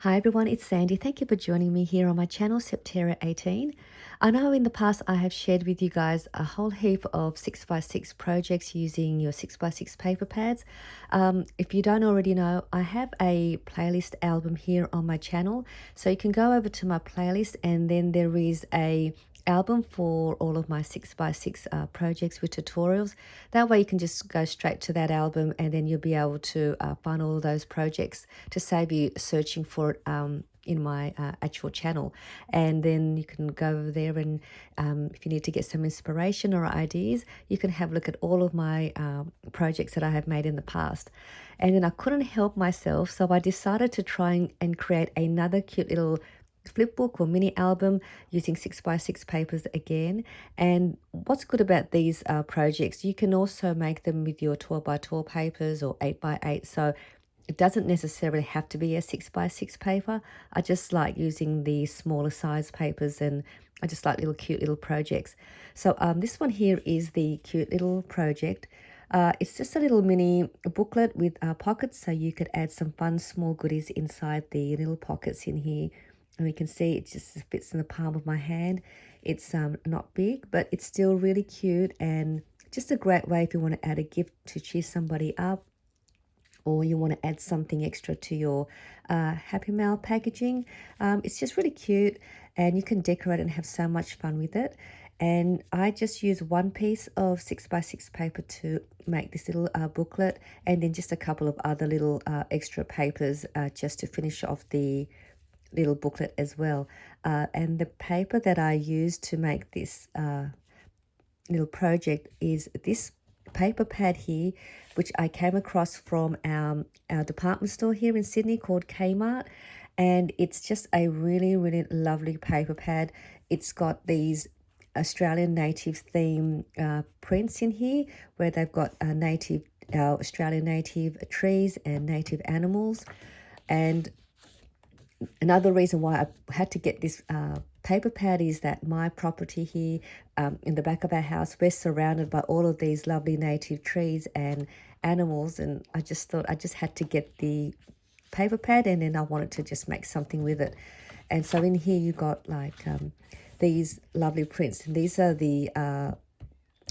Hi everyone, it's Sandy. Thank you for joining me here on my channel, Septeria 18. I know in the past I have shared with you guys a whole heap of 6x6 projects using your 6x6 paper pads. If you don't already know, I have a playlist album here on my channel. So you can go over to my playlist and then there is a album for all of my 6x6 projects with tutorials. That way you can just go straight to that album and then you'll be able to find all of those projects to save you searching for it in my actual channel. And then you can go over there and if you need to get some inspiration or ideas, you can have a look at all of my projects that I have made in the past. And then I couldn't help myself, so I decided to try and create another cute little flip book or mini album using 6x6 papers again. And what's good about these projects, you can also make them with your 12x12 papers or 8x8, so it doesn't necessarily have to be a 6x6 paper. I just like using the smaller size papers, and I just like little cute little projects. So this one here is the cute little project. It's just a little mini booklet with pockets, so you could add some fun small goodies inside the little pockets in here. And you can see it just fits in the palm of my hand. It's not big, but it's still really cute and just a great way if you want to add a gift to cheer somebody up, or you want to add something extra to your Happy Mail packaging. It's just really cute and you can decorate and have so much fun with it. And I just use one piece of 6x6 paper to make this little booklet, and then just a couple of other little extra papers just to finish off the little booklet as well. And the paper that I used to make this little project is this paper pad here, which I came across from our department store here in Sydney called Kmart. And it's just a really, really lovely paper pad. It's got these Australian native theme prints in here, where they've got Australian native trees and native animals. And another reason why I had to get this paper pad is that my property here in the back of our house, we're surrounded by all of these lovely native trees and animals, and I just thought I just had to get the paper pad, and then I wanted to just make something with it. And so in here you got like these lovely prints, and these are the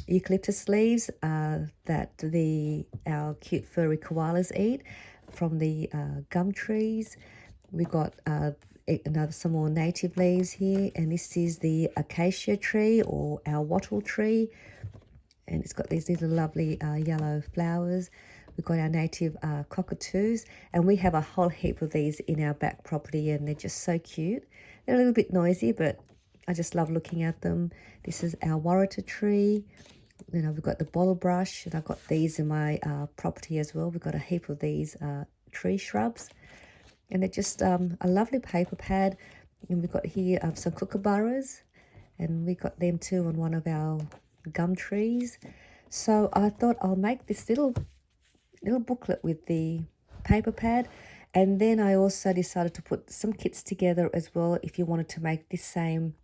eucalyptus leaves that our cute furry koalas eat from the gum trees. We got some more native leaves here, and this is the acacia tree or our wattle tree, and it's got these little lovely yellow flowers. We've got our native cockatoos, and we have a whole heap of these in our back property, and they're just so cute. They're a little bit noisy, but I just love looking at them. This is our warrata tree. You know, we've got the bottle brush, and I've got these in my property as well. We've got a heap of these tree shrubs, and they're just a lovely paper pad. And we've got here some kookaburras, and we got them too on one of our gum trees. So I thought I'll make this little booklet with the paper pad, and then I also decided to put some kits together as well if you wanted to make this same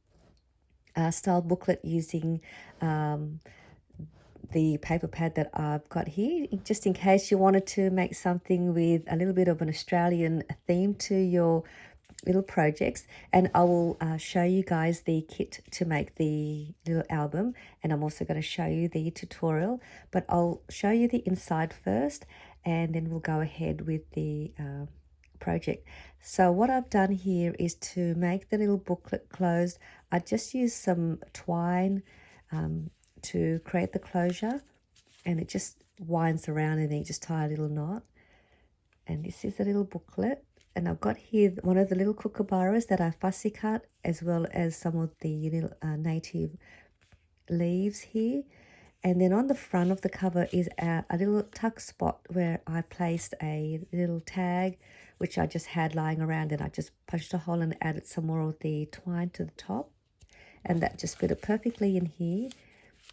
style booklet using the paper pad that I've got here, just in case you wanted to make something with a little bit of an Australian theme to your little projects. And I will show you guys the kit to make the little album, and I'm also going to show you the tutorial, but I'll show you the inside first and then we'll go ahead with the project. So what I've done here is to make the little booklet closed. I just used some twine to create the closure, and it just winds around and then you just tie a little knot. And this is a little booklet, and I've got here one of the little kookaburras that I fussy cut, as well as some of the little native leaves here. And then on the front of the cover is a little tuck spot where I placed a little tag, which I just had lying around, and I just punched a hole and added some more of the twine to the top, and that just fit it perfectly in here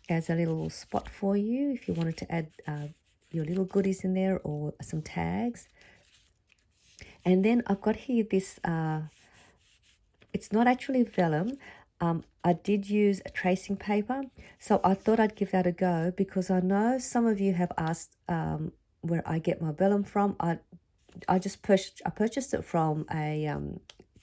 as a little spot for you if you wanted to add your little goodies in there or some tags. And then I've got here this, it's not actually vellum. I did use a tracing paper, so I thought I'd give that a go because I know some of you have asked where I get my vellum from. I purchased it from a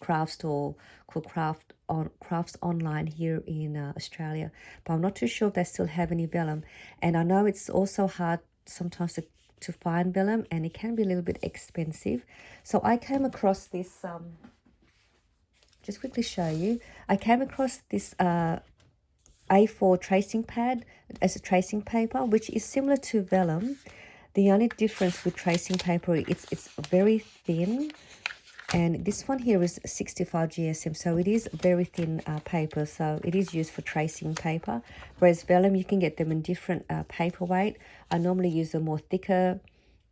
craft store called Crafts Online here in Australia, but I'm not too sure if they still have any vellum. And I know it's also hard sometimes to find vellum, and it can be a little bit expensive. So I came across this. Just quickly show you. I came across this A4 tracing pad as a tracing paper, which is similar to vellum. The only difference with tracing paper, it's very thin, and this one here is 65 GSM, so it is very thin paper, so it is used for tracing paper. Whereas vellum, you can get them in different paper weight. I normally use a more thicker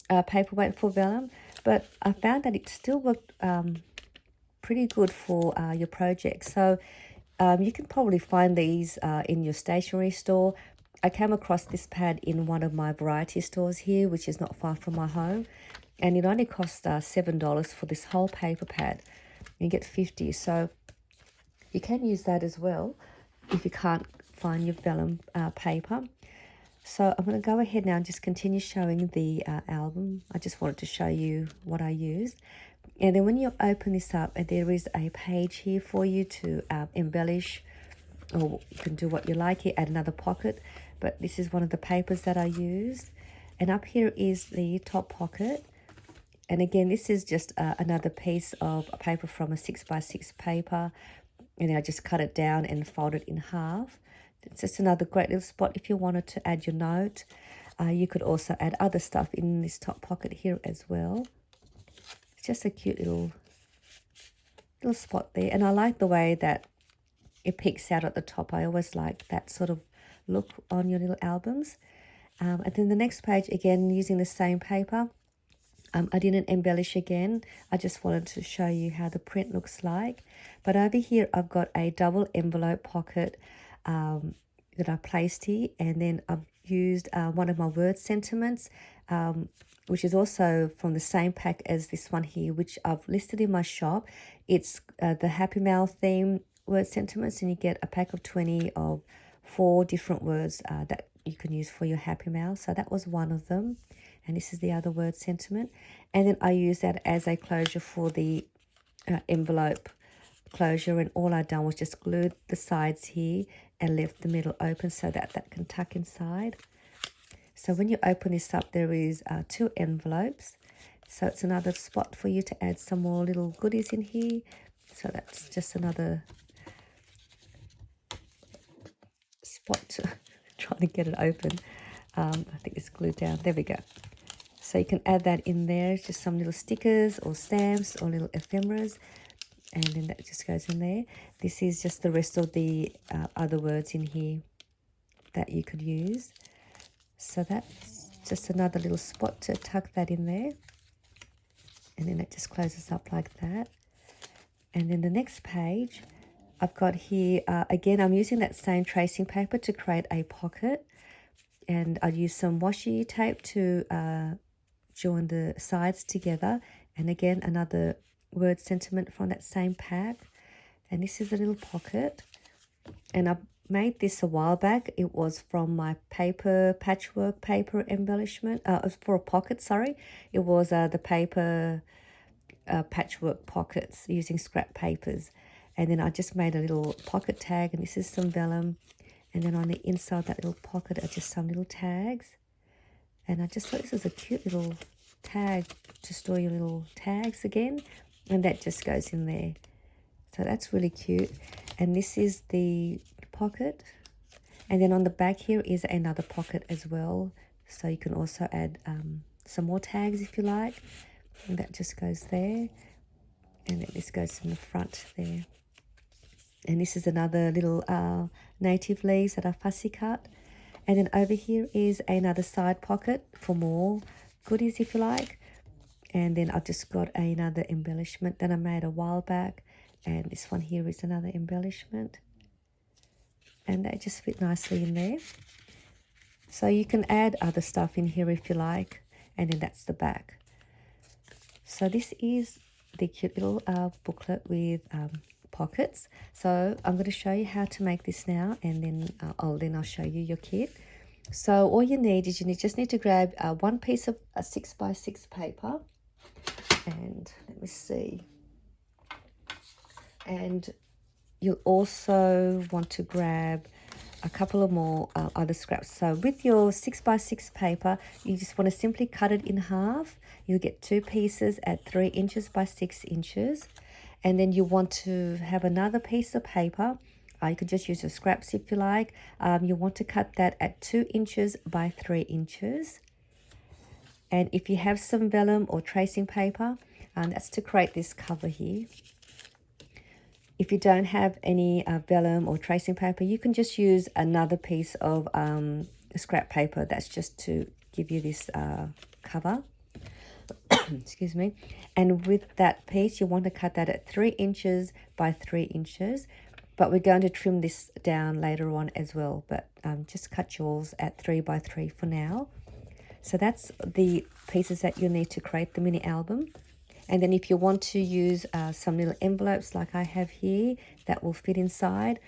paperweight for vellum, but I found that it still worked pretty good for your project. So you can probably find these in your stationery store. I came across this pad in one of my variety stores here, which is not far from my home, and it only cost $7 for this whole paper pad. You get 50, so you can use that as well if you can't find your vellum paper. So I'm going to go ahead now and just continue showing the album. I just wanted to show you what I used. And then when you open this up, there is a page here for you to embellish, or you can do what you like here, add another pocket. But this is one of the papers that I used. And up here is the top pocket. And again, this is just another piece of paper from a 6x6 paper. And then I just cut it down and fold it in half. It's just another great little spot if you wanted to add your note. You could also add other stuff in this top pocket here as well. It's just a cute little spot there. And I like the way that it peeks out at the top. I always like that sort of look on your little albums. And then the next page, again, using the same paper. I didn't embellish again. I just wanted to show you how the print looks like. But over here, I've got a double envelope pocket that I placed here. And then I've used one of my word sentiments, which is also from the same pack as this one here, which I've listed in my shop. It's the Happy Mail theme word sentiments, and you get a pack of 20 of 4 different words that you can use for your Happy Mail. So that was one of them. And this is the other word sentiment. And then I use that as a closure for the envelope closure. And all I've done was just glued the sides here and left the middle open so that that can tuck inside. So when you open this up, there is 2 envelopes. So it's another spot for you to add some more little goodies in here. So that's just another spot to trying to get it open. I think it's glued down. There we go. So you can add that in there, just some little stickers or stamps or little ephemeras, and then that just goes in there. This is just the rest of the other words in here that you could use. So that's just another little spot to tuck that in there. And then it just closes up like that. And then the next page, I've got here, again, I'm using that same tracing paper to create a pocket. And I use some washi tape to join the sides together. And again, another word sentiment from that same pack. And this is a little pocket. And I made this a while back. It was from my patchwork paper embellishment. For a pocket, sorry. It was the paper patchwork pockets using scrap papers. And then I just made a little pocket tag. And this is some vellum. And then on the inside that little pocket are just some little tags. And I just thought this was a cute little tag to store your little tags again. And that just goes in there. So that's really cute. And this is the pocket. And then on the back here is another pocket as well. So you can also add some more tags if you like. And that just goes there. And then this goes in the front there. And this is another little native leaves that I fussy cut. And then over here is another side pocket for more goodies if you like. And then I've just got another embellishment that I made a while back. And this one here is another embellishment. And they just fit nicely in there. So you can add other stuff in here if you like. And then that's the back. So this is the cute little booklet with pockets. So I'm going to show you how to make this now, and then I'll show you your kit. So all you need is just need to grab one piece of 6x6 paper, And let me see. And you'll also want to grab a couple of more other scraps. So with your 6x6 paper, you just want to simply cut it in half. You'll get 2 pieces at 3 inches by 6 inches. And then you want to have another piece of paper. You could just use your scraps if you like. You want to cut that at 2 inches by 3 inches. And if you have some vellum or tracing paper, that's to create this cover here. If you don't have any vellum or tracing paper, you can just use another piece of scrap paper. That's just to give you this cover. Excuse me. And with that piece, you want to cut that at 3 inches by 3 inches. But we're going to trim this down later on as well. But just cut yours at 3 by 3 for now. So that's the pieces that you'll need to create the mini album. And then if you want to use some little envelopes like I have here that will fit inside,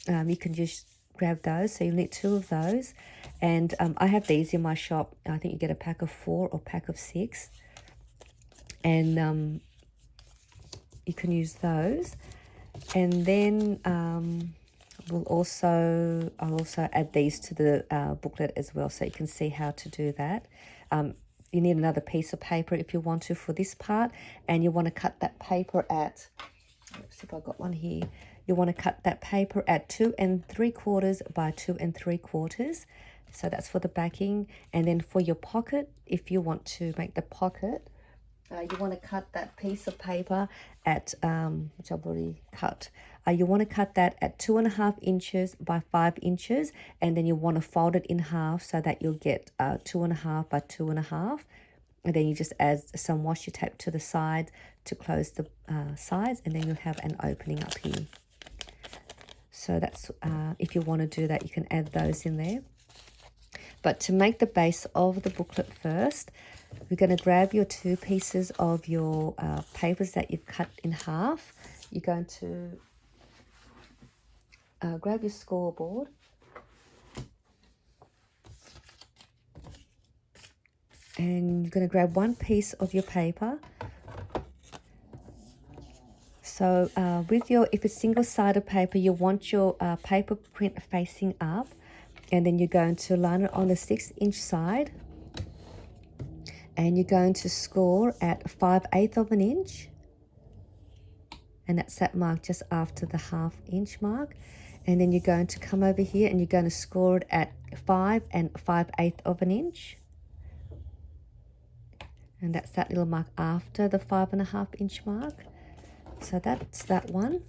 you can just grab those. So you'll need 2 of those. And I have these in my shop. I think you get a pack of 4 or pack of 6. And you can use those. And then I'll also add these to the booklet as well, so you can see how to do that. You need another piece of paper if you want to for this part, and you want to cut that paper at, let's see if I got one here. You want to cut that paper at 2 3/4 by 2 3/4. So that's for the backing. And then for your pocket, if you want to make the pocket, you want to cut that piece of paper at, which I've already cut. You want to cut that at 2.5 inches by 5 inches, and then you want to fold it in half so that you'll get 2.5 by 2.5. And then you just add some washi tape to the side to close the sides, and then you'll have an opening up here. So that's, if you want to do that, you can add those in there. But to make the base of the booklet first, we're going to grab your 2 pieces of your papers that you've cut in half. You're going to grab your scoreboard. And you're going to grab 1 piece of your paper. So if it's single-sided paper, you want your paper print facing up. And then you're going to line it on the 6-inch side. And you're going to score at 5/8 of an inch. And that's that mark just after the 1/2 inch mark. And then you're going to come over here and you're going to score it at 5 5/8 of an inch. And that's that little mark after the 5.5-inch mark. So that's that one.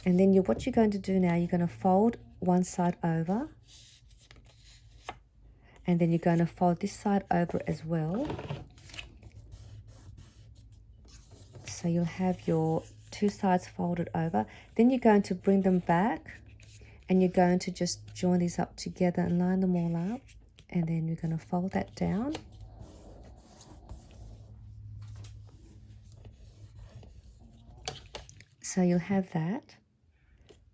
And then what you're going to do now, you're going to fold one side over. And then you're going to fold this side over as well. So you'll have your 2 sides folded over. Then you're going to bring them back. And you're going to just join these up together and line them all up. And then you're going to fold that down. So you'll have that.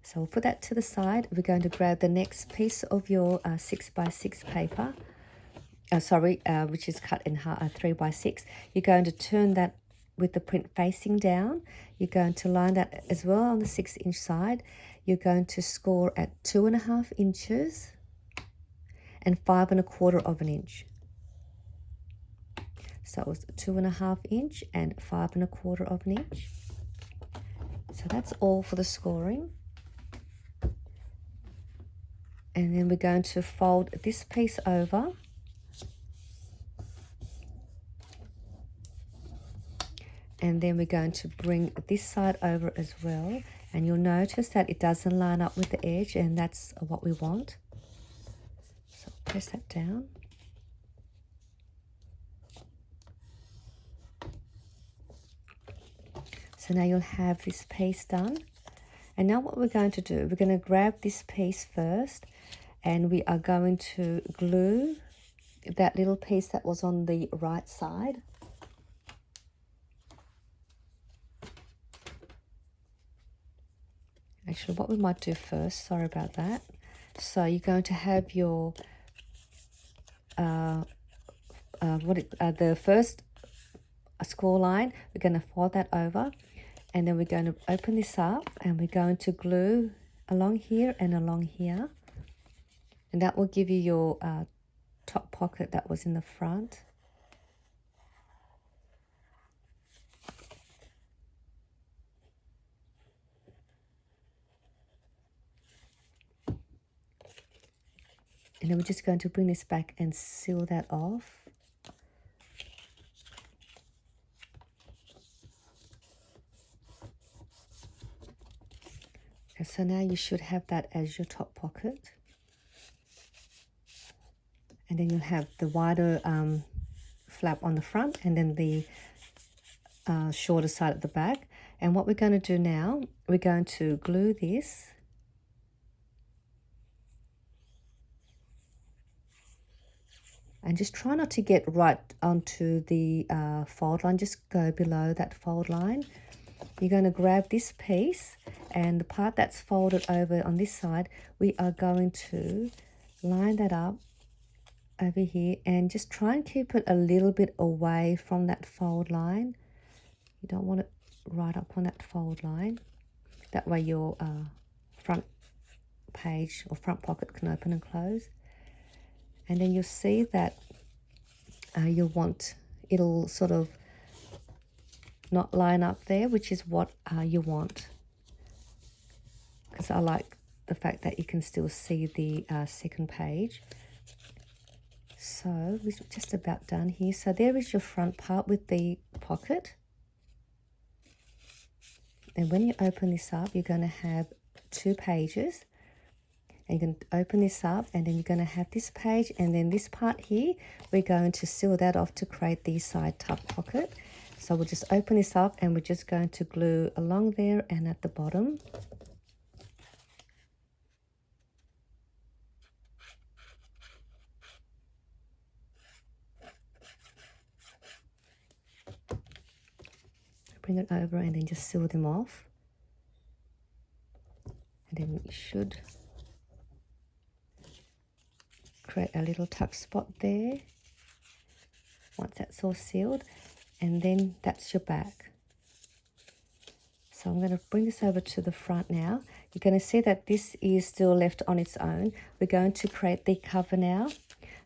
So we'll put that to the side. We're going to grab the next piece of your 6x6 paper. Which is cut in 3x6. You're going to turn that with the print facing down. You're going to line that as well on the 6-inch side. You're going to score at 2.5 inches and 5.25 of an inch. So it was 2.5 inch and 5.25 of an inch. So that's all for the scoring. And then we're going to fold this piece over. And then we're going to bring this side over as well. And you'll notice that it doesn't line up with the edge, and that's what we want. So press that down. So now you'll have this piece done. And now what we're going to do, we're going to grab this piece first, and we are going to glue that little piece that was on the right side. Actually, what we might do first, sorry about that. So you're going to have your, the first score line. We're going to fold that over, and then we're going to open this up, and we're going to glue along here and along here, and that will give you your top pocket that was in the front. And then we're just going to bring this back and seal that off. Okay, so now you should have that as your top pocket. And then you'll have the wider flap on the front, and then the shorter side at the back. And what we're going to do now, we're going to glue this. And just try not to get right onto the fold line, just go below that fold line. You're going to grab this piece, and the part that's folded over on this side, we are going to line that up over here, and just try and keep it a little bit away from that fold line. You don't want it right up on that fold line. That way your front page or front pocket can open and close. And then you'll see that it'll sort of not line up there, which is what you want. Because I like the fact that you can still see the second page. So we're just about done here. So there is your front part with the pocket. And when you open this up, you're going to have 2 pages. And you're going to open this up, and then you're going to have this page, and then this part here, we're going to seal that off to create the side top pocket. So we'll just open this up, and we're just going to glue along there and at the bottom. Bring it over and then just seal them off. And then you should create a little tuck spot there once that's all sealed, and then that's your back. So I'm going to bring this over to the front now. You're going to see that this is still left on its own. We're going to create the cover now.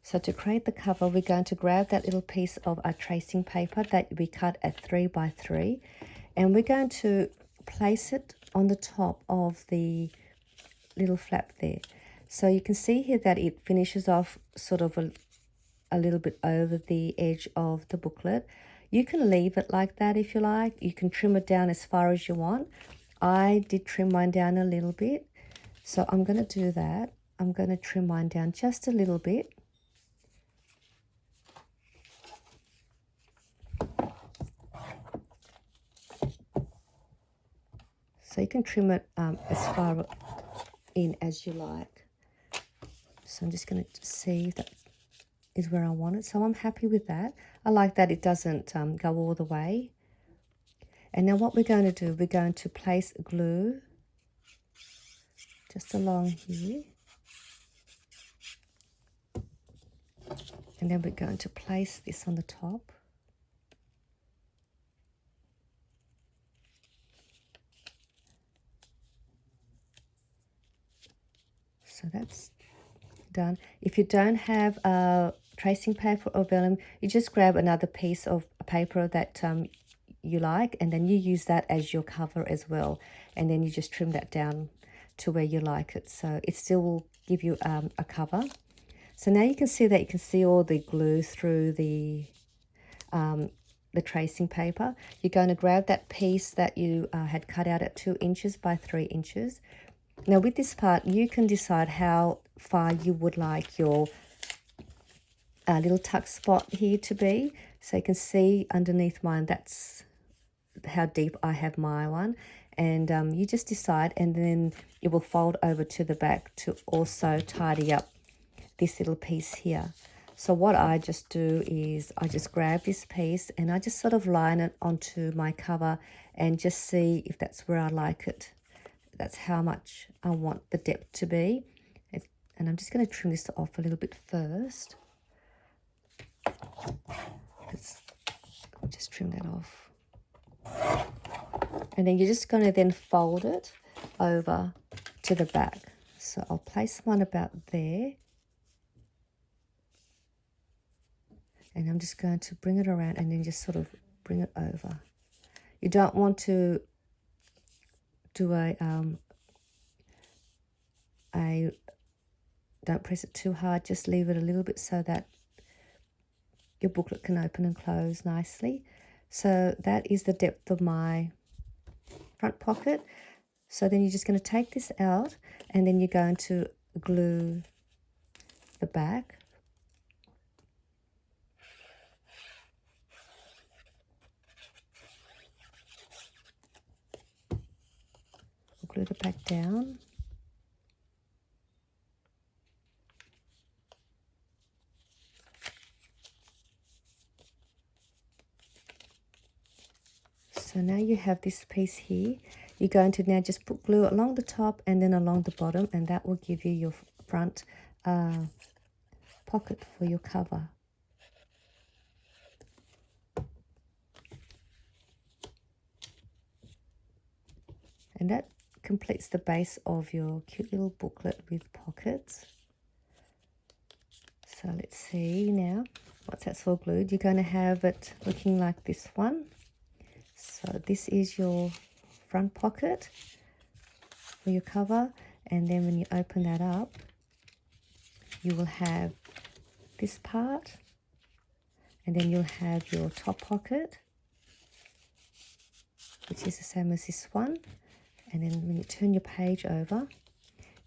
So to create the cover, we're going to grab that little piece of a tracing paper that we cut at 3 by 3, and we're going to place it on the top of the little flap there. So you can see here that it finishes off sort of a little bit over the edge of the booklet. You can leave it like that if you like. You can trim it down as far as you want. I did trim mine down a little bit, so I'm going to do that. I'm going to trim mine down just a little bit. So you can trim it as far in as you like. So I'm just going to see if that is where I want it. So I'm happy with that. I like that it doesn't go all the way. And now what we're going to do, we're going to place glue just along here. And then we're going to place this on the top. So that's done. If you don't have tracing paper or vellum, you just grab another piece of paper that you like, and then you use that as your cover as well. And then you just trim that down to where you like it. So it still will give you a cover. So now you can see all the glue through the tracing paper. You're going to grab that piece that you had cut out at 2 inches by 3 inches. Now with this part, you can decide how far you would like your little tuck spot here to be. So you can see underneath mine, that's how deep I have my one. And you just decide, and then it will fold over to the back to also tidy up this little piece here. So what I just do is I just grab this piece and I just sort of line it onto my cover and just see if that's where I like it. That's how much I want the depth to be. And I'm just going to trim this off a little bit first. I'll just trim that off. And then you're just going to then fold it over to the back. So I'll place one about there. And I'm just going to bring it around and then just sort of bring it over. You don't want to do don't press it too hard, just leave it a little bit so that your booklet can open and close nicely. So that is the depth of my front pocket. So then you're just going to take this out and then you're going to glue the back. Glue the back down. So now you have this piece here. You're going to now just put glue along the top and then along the bottom, and that will give you your front pocket for your cover. And that completes the base of your cute little booklet with pockets. So let's see now, once that's all glued, you're going to have it looking like this one. So this is your front pocket for your cover, and then when you open that up, you will have this part, and then you'll have your top pocket, which is the same as this one. And then when you turn your page over,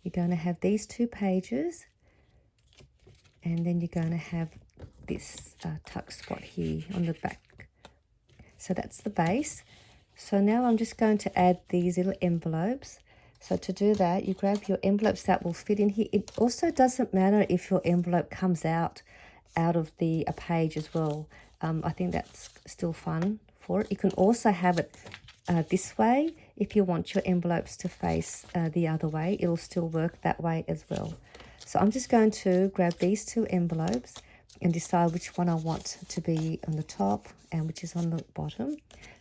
you're going to have these two pages, and then you're going to have this tuck spot here on the back. So that's the base. So now I'm just going to add these little envelopes. So to do that, you grab your envelopes that will fit in here. It also doesn't matter if your envelope comes out of the page as well. I think that's still fun for it. You can also have it this way. If you want your envelopes to face the other way, it'll still work that way as well. So I'm just going to grab these two envelopes and decide which one I want to be on the top and which is on the bottom.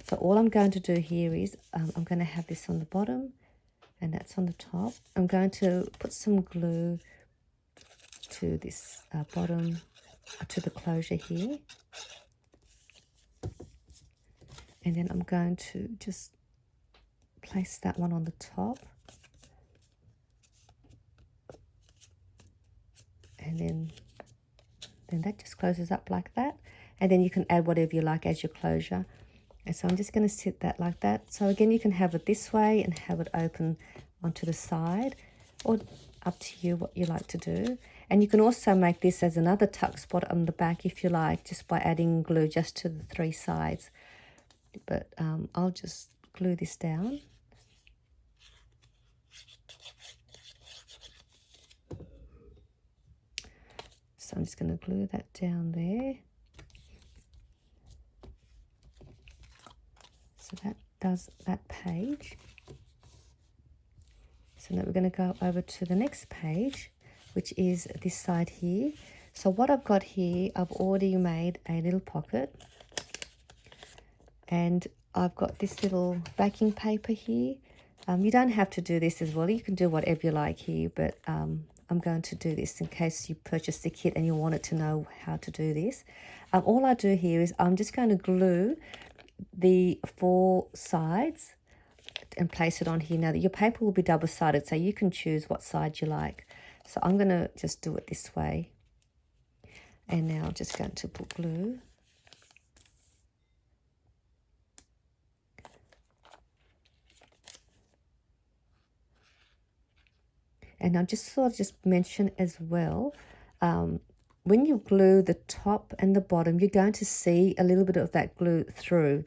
So all I'm going to do here is I'm going to have this on the bottom and that's on the top. I'm going to put some glue to this bottom, to the closure here. And then I'm going to just place that one on the top. And then that just closes up like that. And then you can add whatever you like as your closure. And so I'm just going to sit that like that. So again, you can have it this way and have it open onto the side, or up to you what you like to do. And you can also make this as another tuck spot on the back if you like, just by adding glue just to the three sides. But I'll just glue this down. So I'm just going to glue that down there. So that does that page. So now we're going to go over to the next page, which is this side here. So what I've got here, I've already made a little pocket. And I've got this little backing paper here. You don't have to do this as well. You can do whatever you like here, but I'm going to do this in case you purchase the kit and you wanted to know how to do this. All I do here is I'm just going to glue the four sides and place it on here. Now, your paper will be double-sided, so you can choose what side you like. So I'm going to just do it this way. And now I'm just going to put glue. And I'll just sort of just mention as well, when you glue the top and the bottom, you're going to see a little bit of that glue through.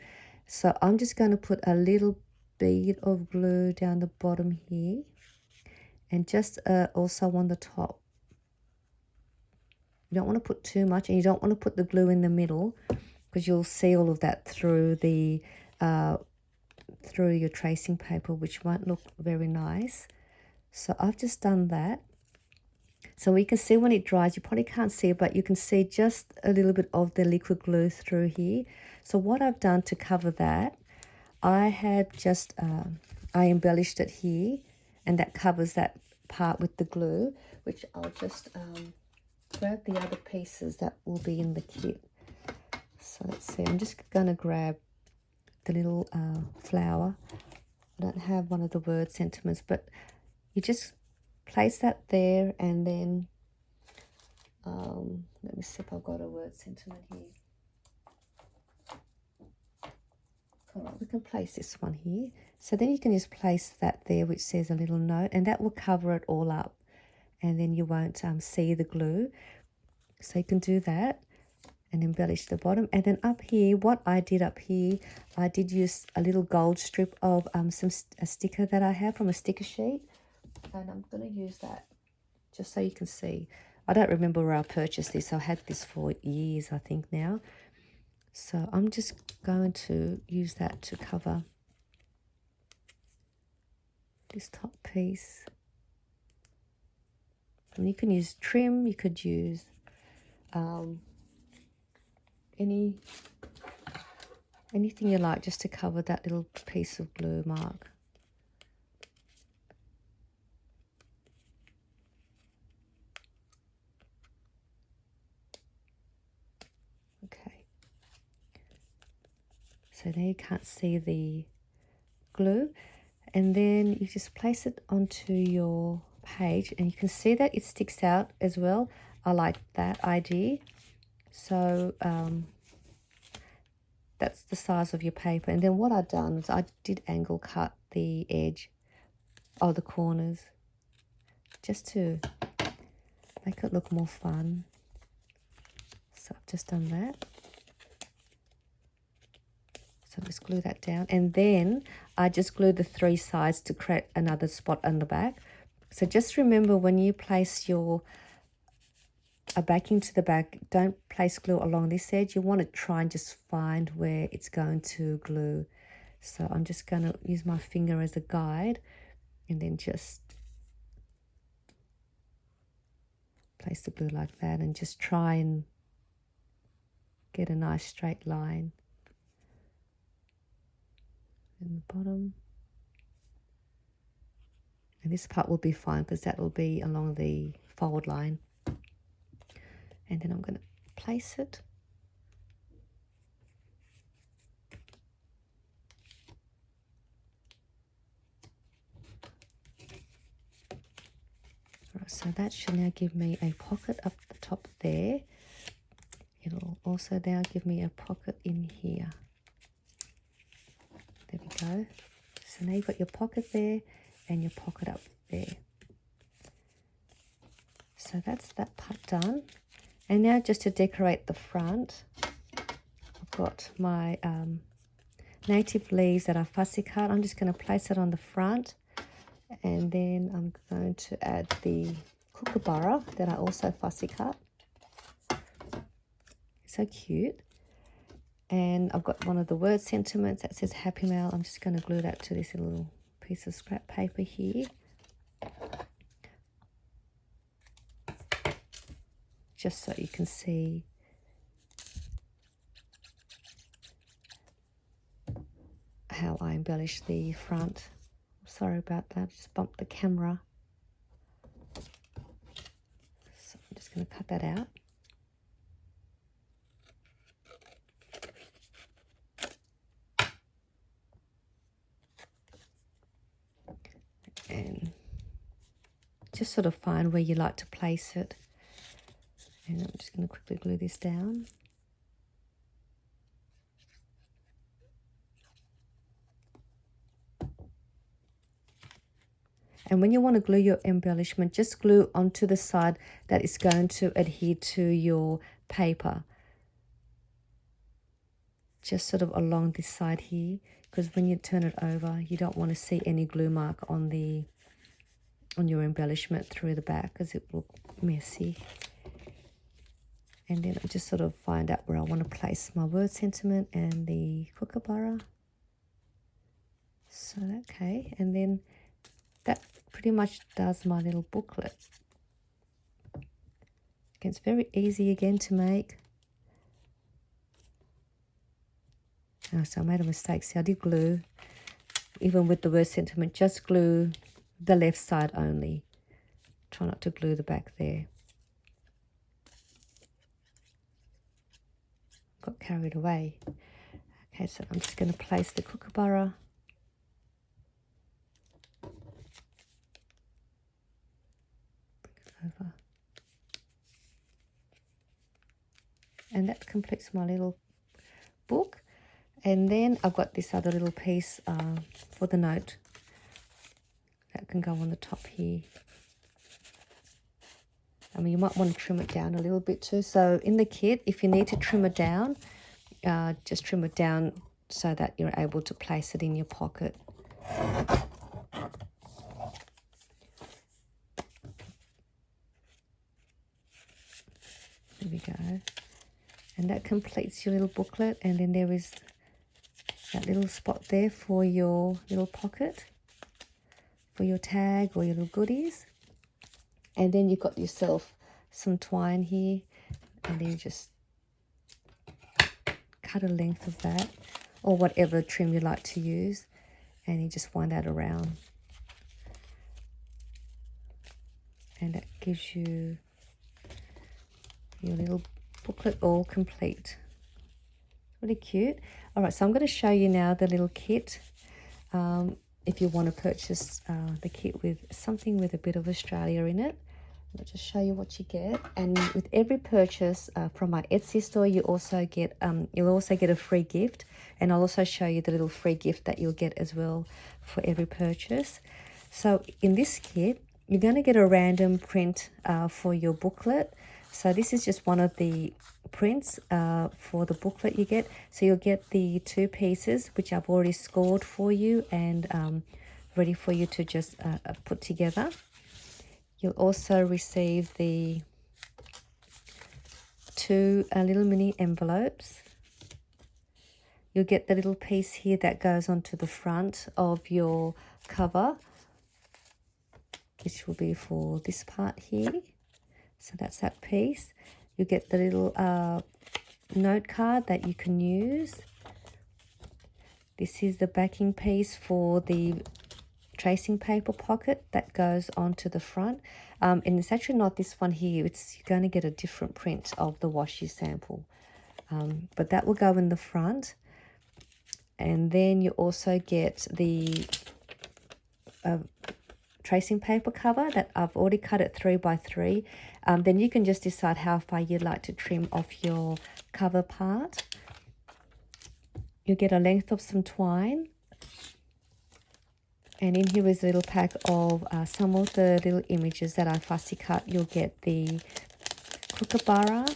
So I'm just going to put a little bead of glue down the bottom here, and just also on the top. You don't want to put too much, and you don't want to put the glue in the middle, because you'll see all of that through the through your tracing paper, which won't look very nice. So I've just done that, So we can see when it dries, you probably can't see it, but you can see just a little bit of the liquid glue through here. So what I've done to cover that, I have just, I embellished it here, and that covers that part with the glue, which I'll just grab the other pieces that will be in the kit. So let's see, I'm just going to grab the little flower. I don't have one of the word sentiments, but you just place that there, and then let me see if I've got a word sentiment here. All right, we can place this one here. So then you can just place that there, which says a little note, and that will cover it all up, and then you won't see the glue. So you can do that and embellish the bottom. And then up here, what I did up here, I did use a little gold strip of a sticker that I have from a sticker sheet, and I'm going to use that just so you can see. I don't remember where I purchased this. I had this for years, I think now. So I'm just going to use that to cover this top piece. And you can use trim, you could use anything you like just to cover that little piece of glue mark. Okay. So there you can't see the glue. And then you just place it onto your page, and you can see that it sticks out as well. I like that idea. So that's the size of your paper. And then what I've done is I did angle cut the edge of the corners just to make it look more fun. So I've just done that. So just glue that down, and then I just glue the 3 sides to create another spot on the back. So just remember, when you place your backing to the back, don't place glue along this edge. You want to try and just find where it's going to glue. So I'm just going to use my finger as a guide, and then just place the glue like that, and just try and get a nice straight line in the bottom. And this part will be fine because that will be along the fold line. And then I'm going to place it. Right, so that should now give me a pocket up the top there. It'll also now give me a pocket in here. There we go. So now you've got your pocket there and your pocket up there. So that's that part done. And now just to decorate the front, I've got my native leaves that I fussy cut. I'm just going to place it on the front, and then I'm going to add the kookaburra that I also fussy cut. So cute. And I've got one of the word sentiments that says Happy Mail. I'm just going to glue that to this little piece of scrap paper here. Just so you can see how I embellish the front. Sorry about that, just bumped the camera. So I'm just going to cut that out. And just sort of find where you like to place it. And I'm just going to quickly glue this down. And when you want to glue your embellishment, just glue onto the side that is going to adhere to your paper. Just sort of along this side here, because when you turn it over, you don't want to see any glue mark on your embellishment through the back, because it will look messy. And then I just sort of find out where I want to place my word sentiment and the kookaburra. So, okay, and then that pretty much does my little booklet. It's very easy again to make. Oh, so I made a mistake. See, I did glue, even with the word sentiment, just glue the left side only. Try not to glue the back there. Got carried away. Okay, so I'm just going to place the kookaburra over. And that completes my little book. And then I've got this other little piece for the note that can go on the top here. I mean, you might want to trim it down a little bit too. So in the kit, if you need to trim it down, just trim it down so that you're able to place it in your pocket. There we go. And that completes your little booklet. And then there is that little spot there for your little pocket, for your tag or your little goodies. And then you've got yourself some twine here, and then you just cut a length of that, or whatever trim you like to use, and you just wind that around. And that gives you your little booklet all complete. Really cute. All right, so I'm going to show you now the little kit. If you want to purchase the kit with something with a bit of Australia in it, I'll just show you what you get. And with every purchase from my Etsy store, you also get you'll also get a free gift, and I'll also show you the little free gift that you'll get as well for every purchase. So in this kit, you're going to get a random print for your booklet. So this is just one of the prints for the booklet you get. So you'll get the 2 pieces, which I've already scored for you and ready for you to just put together. You'll also receive the 2 little mini envelopes. You'll get the little piece here that goes onto the front of your cover, which will be for this part here. So that's that piece. You get the little note card that you can use. This is the backing piece for the tracing paper pocket that goes onto the front. And it's actually not this one here. You're going to get a different print of the washi sample. But that will go in the front. And then you also get the tracing paper cover that I've already cut it 3 by 3. Then you can just decide how far you'd like to trim off your cover part. You get a length of some twine, and in here is a little pack of some of the little images that I fussy cut. You'll get the kookaburra,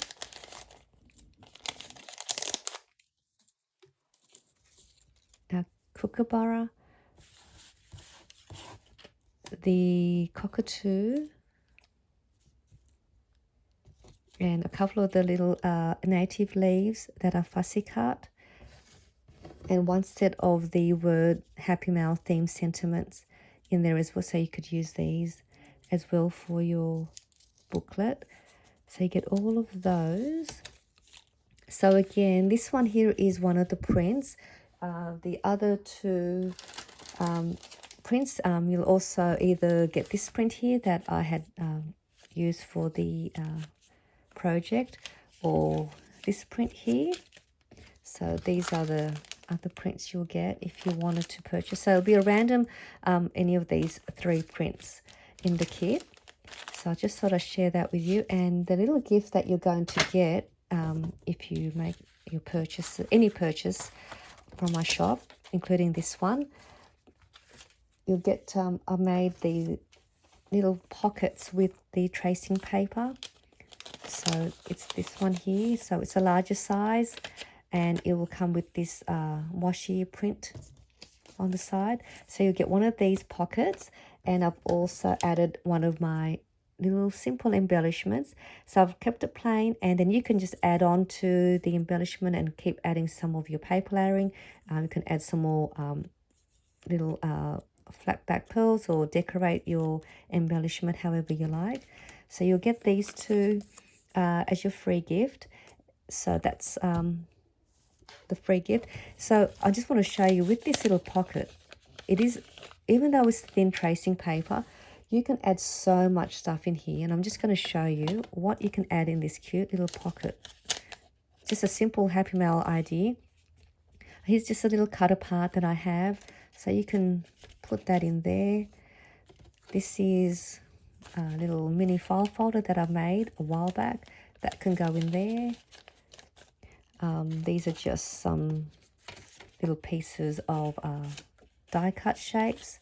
the cockatoo, and a couple of the little native leaves that are fussy cut, and one set of the word Happy Mail theme sentiments in there as well. So you could use these as well for your booklet. So you get all of those. So again, this one here is one of the prints. The other 2 prints, you'll also either get this print here that I had used for the project, or this print here. So these are the other prints you'll get if you wanted to purchase. So it'll be a random any of these 3 prints in the kit. So I just thought I'd share that with you. And the little gift that you're going to get if you make your purchase, any purchase from my shop, including this one, you'll get I made the little pockets with the tracing paper. So it's this one here. So it's a larger size, and it will come with this washi print on the side. So you'll get one of these pockets, and I've also added one of my little simple embellishments. So I've kept it plain, and then you can just add on to the embellishment and keep adding some of your paper layering. You can add some more little flat back pearls, or decorate your embellishment however you like. So you'll get these 2 as your free gift. So that's the free gift. So I just want to show you with this little pocket, it is, even though it's thin tracing paper, you can add so much stuff in here. And I'm just going to show you what you can add in this cute little pocket. Just a simple Happy Mail idea. Here's just a little cut apart that I have. So you can put that in there. This is a little mini file folder that I made a while back. That can go in there. These are just some little pieces of die cut shapes.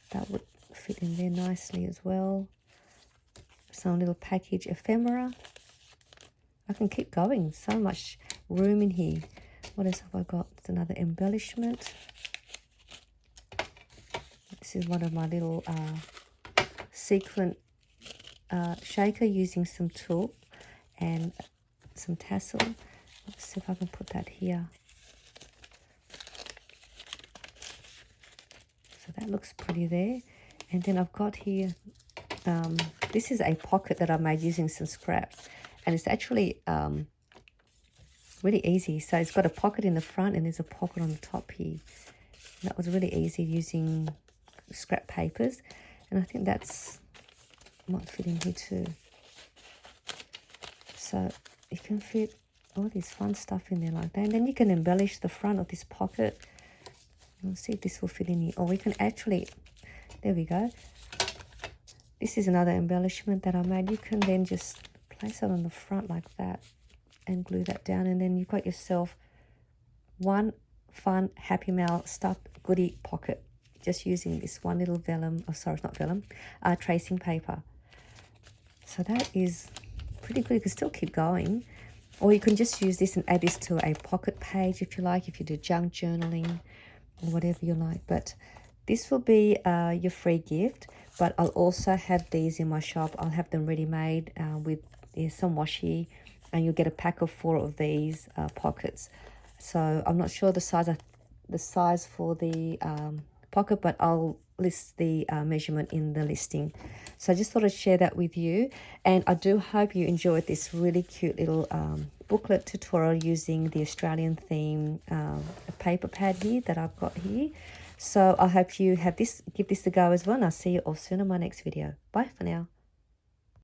That would fit in there nicely as well. Some little package ephemera. I can keep going. So much room in here. What else have I got? It's another embellishment. This is one of my little sequin shaker using some tulle and some tassel. Let's see if I can put that here. So that looks pretty there. And then I've got here, this is a pocket that I made using some scraps. And it's actually really easy. So it's got a pocket in the front and there's a pocket on the top here. And that was really easy using scrap papers. And I think that's might fit in here too. So you can fit all this fun stuff in there like that. And then you can embellish the front of this pocket. Let's see if this will fit in here. Or we can actually, there we go. This is another embellishment that I made. You can then just place it on the front like that and glue that down. And then you've got yourself one fun Happy Mail stuffed goodie pocket. Just using this one little vellum, oh sorry, it's not vellum, tracing paper. So that is pretty good. You can still keep going. Or you can just use this and add this to a pocket page if you like, if you do junk journaling or whatever you like. But this will be your free gift. But I'll also have these in my shop. I'll have them ready-made with some washi. And you'll get a pack of 4 of these pockets. So I'm not sure the size for the pocket, but I'll list the measurement in the listing. So I just thought I'd share that with you, and I do hope you enjoyed this really cute little booklet tutorial using the Australian theme paper pad here that I've got here. So I hope you have this, give this a go as well, and I'll see you all soon in my next video. Bye for now.